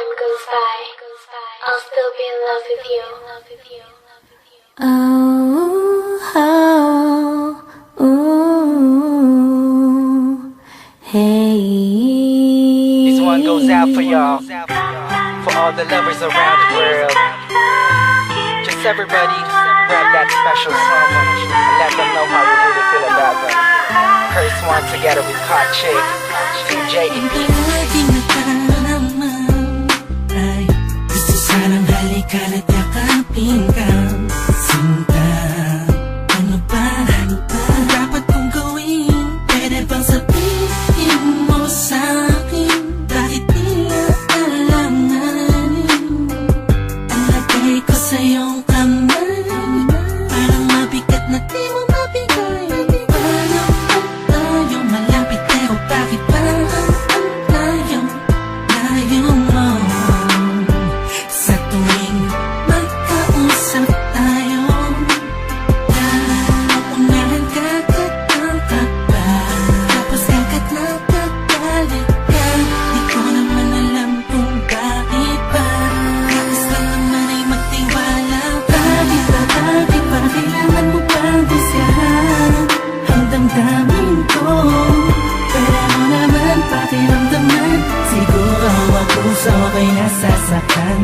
time goes by, I'll still be in love with you. Oh, oh, ooh, hey. This one goes out for y'all, for all the lovers around the world. Just everybody grab that special someone and let them know how you really feel about them. Curse one together with Hot Chick, DJ EP. Palagi naman ay gusto sanang halikan at yakapin ka. Sinta, ano ba ang dapat kong gawin? Pwede bang sabihin mo sa'kin? Bakit nila alanganin? Ang lagay ko sa iyong kamay, parang mabigat na di mo mabigay. Paano ang tayo malapit pero bakit ba ang layo mo? Sa tuwing magkausap tayo, nauunahan kakatangkap ba? Tapos kakat na kagalit ka. Di ko naman alam kung bakit ba. Tapos lang naman ay magtiwala. Bakit ba kailangan mo pang gusyahan ang damdamin ko? Pero naman pakiramdaman, siguro ako sa ako'y nasasaktan.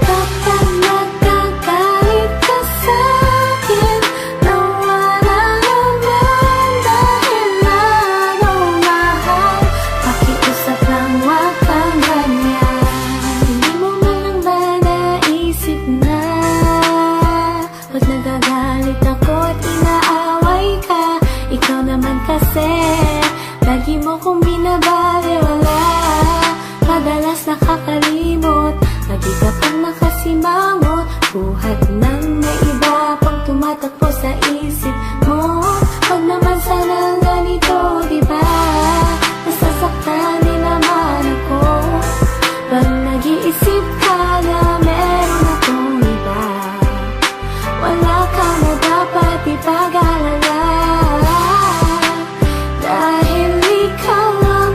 Kapag nagkagalit ka sa'kin, nawala naman dahil lalong mahal. Pakiusap lang, wag kang ganyan. Hindi mo man lang ba naisip na pag nagagalit ako at inaaway ka, ikaw naman kasi lagi mo kong binabaliwala. Madalas nakakalimot, lagi ka pang nakasimangot. Buhat ng may iba pang tumatakbo sa isip mo. Huwag naman sana ganito, diba? Nasasaktan din naman ako pag nag-iisip ka na meron akong iba. Wala ka na dapat ipag-alala, dahil ikaw ang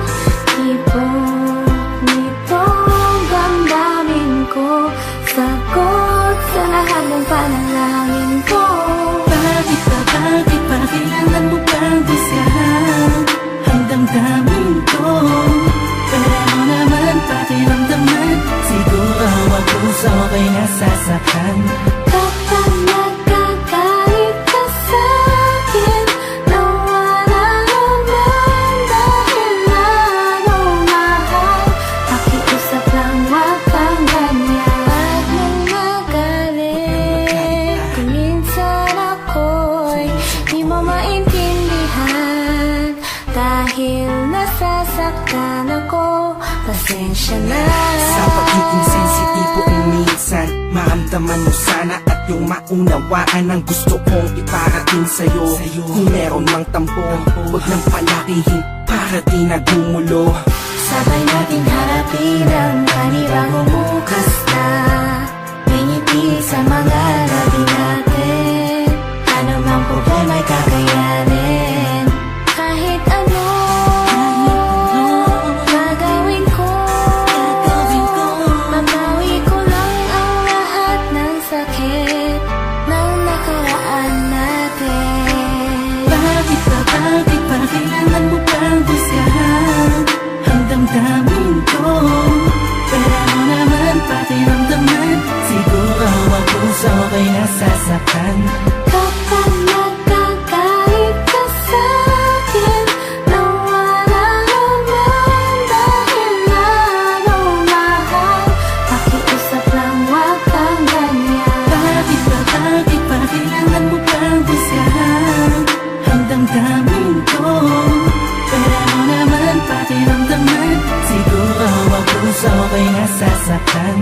ibon nitong damdamin ko. Sagot sa lahat ng panalangin ko. Bakit ba kailangan mo pang gusyahan ang damdamin ko? Pero naman pakiramdaman, siguro ako sa ako'y nasasaktan. Kapag nagkagalit ka sa'kin, nawala naman dahil lalong mahal. Pakiusap lang, wag kang ganyan. Pag nagmagalit, kung minsan ako'y di mo maintindihan, dahil nasasaktan ako, pasensya na. Sa pagiging sensitibo ay minsan maramdaman mo sana at yung maunawaan ang gusto kong iparating sa'yo. Kung meron mang tampo, huwag nang palakihin para di nagumulo. Sabay natin harapin ang panibagong bukas na may ngiti sa mga labi natin. Ano mang problema'y kakayanin. Kahit ano gagawin ko, mabawi ko lang ang lahat ng sakit ng nakaraan natin. Bakit ba kailangan mo pang gusyahan ang damdamin ko? Pero naman pakiramdaman, siguro ako sa ako'y nasasaktan. Kapag nagkagalit ka sa'kin, nawala naman dahil lalong mahal. Pakiusap lang, wag kang ganyan. Bakit ba kailangan mo pang gusyahan ang damdamin ko? Pero naman pakiramdaman, siguro ako sa ako'y nasasaktan.